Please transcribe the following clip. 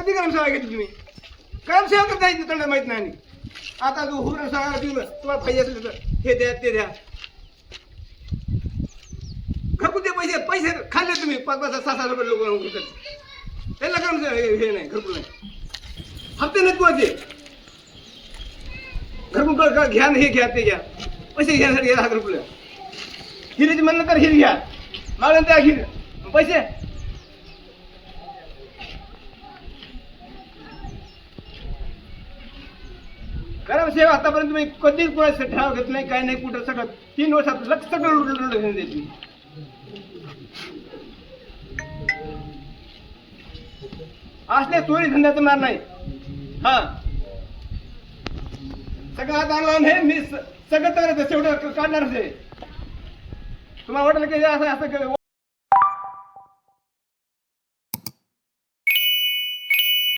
कधी ग्रामसेवा घेतली तुम्ही? ग्रामसेवा करता येते त्यांना माहित नाही. आता तू हुरण सांगा तुम्हाला पाहिजे असेल तर हे द्या ते द्या. घरगुती पैसे पैसे खाल्ले तुम्ही 5-6 रुपये लोक त्यांना ग्रामसेवा हे नाही घरकुल नाही. हप्ते नाही कोणाचे घरकुल घ्या हे घ्या ते घ्या. पैसे घेण्यासाठी 1,00,000 रुपये हिरीची म्हणलं तर हिरी घ्या मागणं त्या हिर पैसे ग्रामसेवा आतापर्यंत तुम्ही कधीच कोणाचं ठराव घेत नाही काय नाही कुठं सगळं 3 वर्षात लक्ष सगळं देत असले चोरी धंद्याचं मार नाही. हा सगळं हात आणला हे मी सगळं तर शेवटं काढणारच आहे. तुम्हाला वाटलं की असं असं